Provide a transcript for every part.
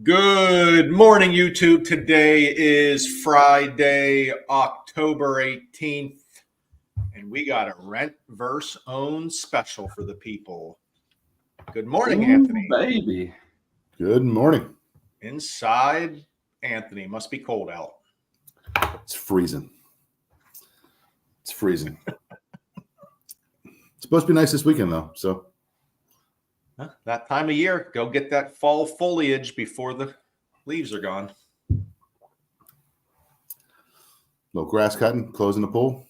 Good morning, YouTube. Today is Friday, October 18th, and we got a rent versus own special for the people. Good morning, Anthony. Baby. Good morning. Inside, Anthony. Must be cold out. It's freezing. It's freezing. It's supposed to be nice this weekend, though. So that time of year, go get that fall foliage before the leaves are gone. no grass cutting, closing the pool.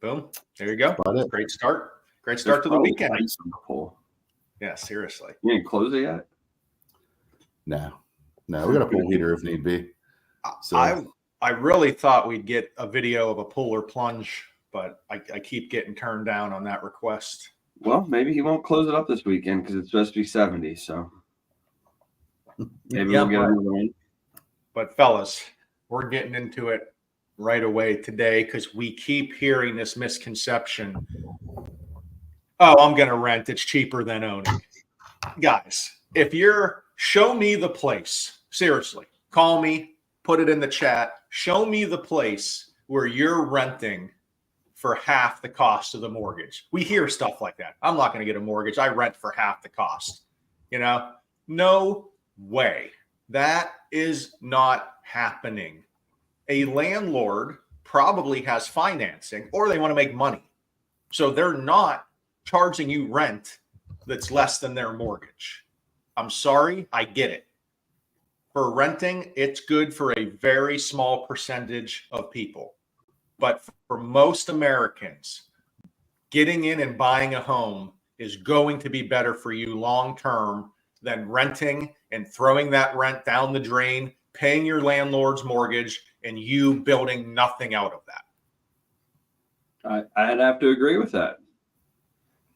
Boom. There you go. About it. Great start. Great start to the weekend. Ice on the pool. Yeah, seriously. You didn't close it yet? No, we got a pool heater if need be. So I really thought we'd get a video of a pool or plunge, but I keep getting turned down on that request. Well, maybe he won't close it up this weekend because it's supposed to be 70. So maybe we'll get another one. But fellas, we're getting into it right away today because we keep hearing this misconception. Oh, I'm going to rent. It's cheaper than owning. Guys, if you're show me the place, seriously, call me, put it in the chat. Show me the place where you're renting for half the cost of the mortgage. We hear stuff like that. I'm not going to get a mortgage. I rent for half the cost. No way. That is not happening. A landlord probably has financing or they want to make money. So they're not charging you rent that's less than their mortgage. I'm sorry, I get it. For renting, it's good for a very small percentage of people. But for most Americans, getting in and buying a home is going to be better for you long term than renting and throwing that rent down the drain, paying your landlord's mortgage, and you building nothing out of that. I'd have to agree with that.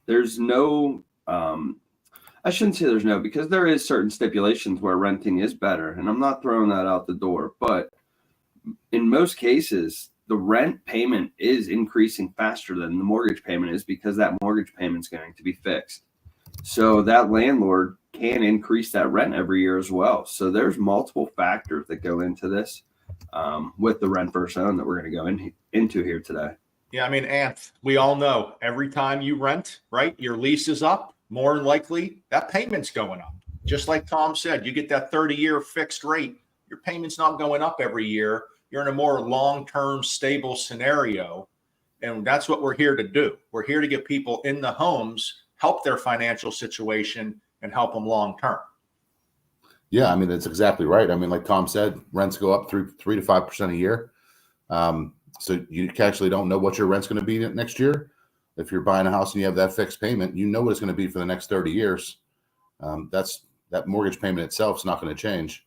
There's no, I shouldn't say there's no, because there is certain stipulations where renting is better, and I'm not throwing that out the door. But in most cases, the rent payment is increasing faster than the mortgage payment is because that mortgage payment is going to be fixed. So that landlord can increase that rent every year as well. So there's multiple factors that go into this with the rent versus own that we're going to go into here today. Yeah, I mean, Anth, we all know every time you rent, right, your lease is up, more than likely that payment's going up. Just like Tom said, you get that 30-year fixed rate, your payment's not going up every year. You're in a more long-term stable scenario. And that's what we're here to do. We're here to get people in the homes, help their financial situation, and help them long-term. Yeah, I mean, that's exactly right. I mean, like Tom said, rents go up 3 to 5% a year. So you actually don't know what your rent's going to be next year. If you're buying a house and you have that fixed payment, you know what it's going to be for the next 30 years. That mortgage payment itself is not going to change.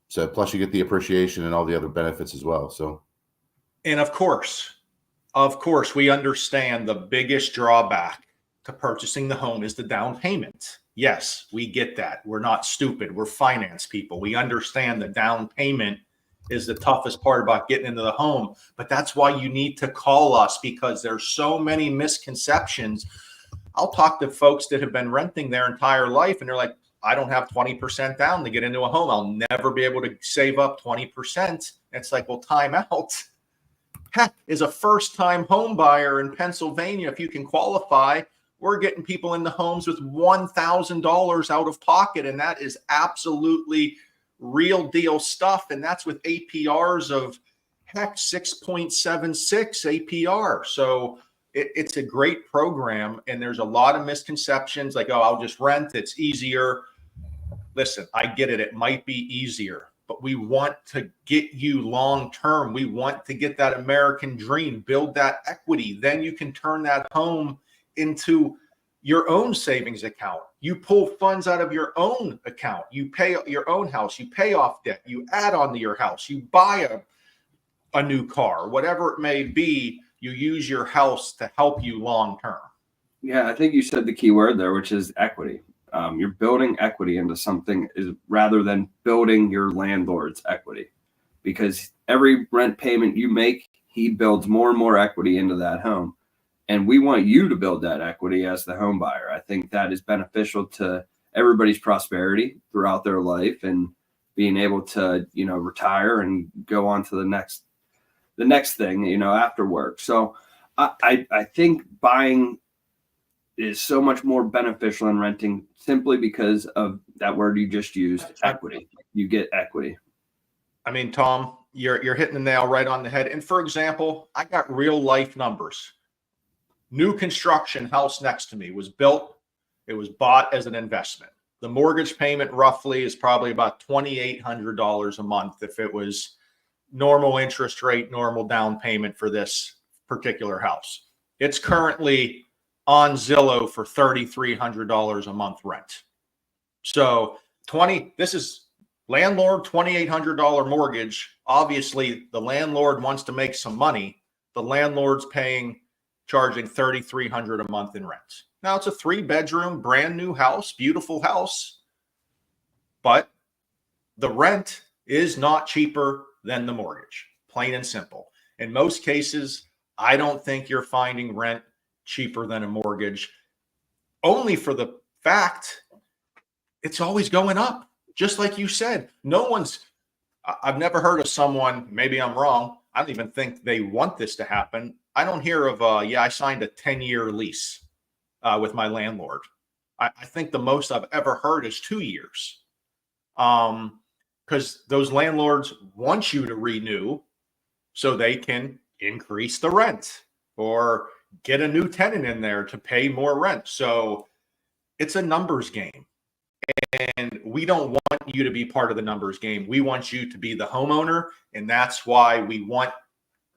So plus you get the appreciation and all the other benefits as well. So, and of course, we understand the biggest drawback to purchasing the home is the down payment. Yes, we get that. We're not stupid. We're finance people. We understand the down payment is the toughest part about getting into the home. But that's why you need to call us because there's so many misconceptions. I'll talk to folks that have been renting their entire life and they're like, I don't have 20% down to get into a home. I'll never be able to save up 20%. It's like, well, time out. Heck, as a first-time home buyer in Pennsylvania, if you can qualify, we're getting people in the homes with $1,000 out of pocket, and that is absolutely real deal stuff. And that's with APRs of, heck, 6.76 APR. So it's a great program, and there's a lot of misconceptions like, oh, I'll just rent. It's easier. Listen, I get it. It might be easier, but we want to get you long term. We want to get that American dream, build that equity. Then you can turn that home into your own savings account. You pull funds out of your own account. You pay your own house. You pay off debt. You add on to your house. You buy a new car, whatever it may be. You use your house to help you long term. Yeah, I think you said the key word there, which is equity. You're building equity into something rather than building your landlord's equity, because every rent payment you make, he builds more and more equity into that home. And we want you to build that equity as the home buyer. I think that is beneficial to everybody's prosperity throughout their life and being able to, retire and go on to the next thing, after work. So I think buying is so much more beneficial than renting simply because of that word you just used, equity. You get equity. I mean, Tom, you're hitting the nail right on the head. And for example, I got real life numbers. New construction house next to me was built. It was bought as an investment. The mortgage payment roughly is probably about $2,800 a month if it was normal interest rate, normal down payment for this particular house. It's currently on Zillow for $3,300 a month rent. So this is landlord $2,800 mortgage. Obviously, the landlord wants to make some money. The landlord's charging $3,300 a month in rent. Now it's a 3-bedroom, brand new house, beautiful house, but the rent is not cheaper than the mortgage, plain and simple. In most cases, I don't think you're finding rent cheaper than a mortgage, only for the fact it's always going up. Just like you said, I've never heard of someone, maybe I'm wrong, I don't even think they want this to happen. I don't hear of, I signed a 10-year lease with my landlord. I think the most I've ever heard is 2 years. Because those landlords want you to renew so they can increase the rent or get a new tenant in there to pay more rent. So it's a numbers game. And we don't want you to be part of the numbers game. We want you to be the homeowner. And that's why we want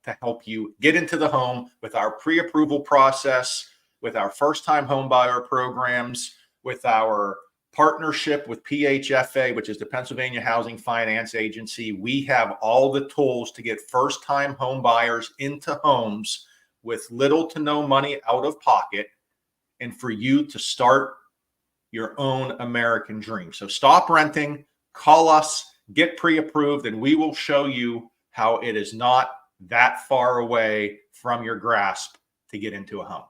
to help you get into the home with our pre-approval process, with our first-time home buyer programs, with our partnership with PHFA, which is the Pennsylvania Housing Finance Agency. We have all the tools to get first-time home buyers into homes with little to no money out of pocket, and for you to start your own American dream. So stop renting, call us, get pre-approved, and we will show you how it is not that far away from your grasp to get into a home.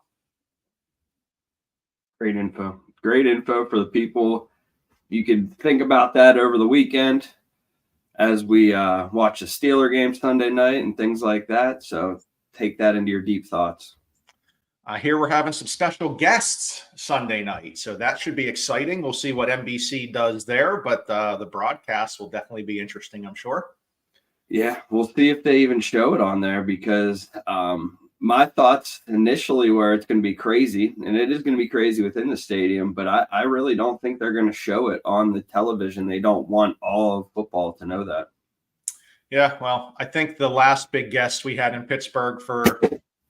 Great info. Great info for the people. You can think about that over the weekend as we watch the Steeler game Sunday night and things like that. So take that into your deep thoughts. I hear we're having some special guests Sunday night, so that should be exciting. We'll see what NBC does there, but the broadcast will definitely be interesting, I'm sure. Yeah, we'll see if they even show it on there because my thoughts initially were it's going to be crazy, and it is going to be crazy within the stadium, but I really don't think they're going to show it on the television. They don't want all of football to know that. Yeah, well, I think the last big guest we had in Pittsburgh for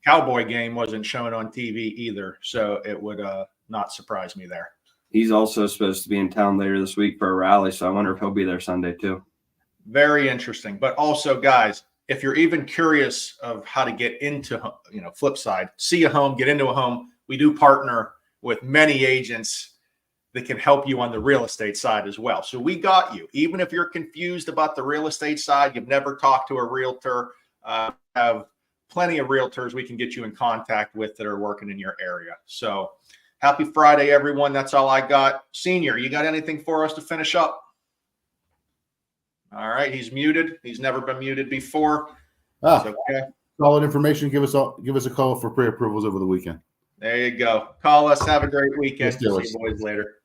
Cowboy game wasn't shown on TV either, so it would not surprise me there. He's also supposed to be in town later this week for a rally, so I wonder if he'll be there Sunday too. Very interesting. But also, guys, if you're even curious of how to get into, flip side, see a home, get into a home, we do partner with many agents that can help you on the real estate side as well. So we got you. Even if you're confused about the real estate side, you've never talked to a realtor, have plenty of realtors we can get you in contact with that are working in your area. So happy Friday, everyone. That's all I got. Senior, you got anything for us to finish up? All right. He's muted. He's never been muted before. Okay. Solid information. Give us a call for pre-approvals over the weekend. There you go. Call us. Have a great weekend. See you boys later.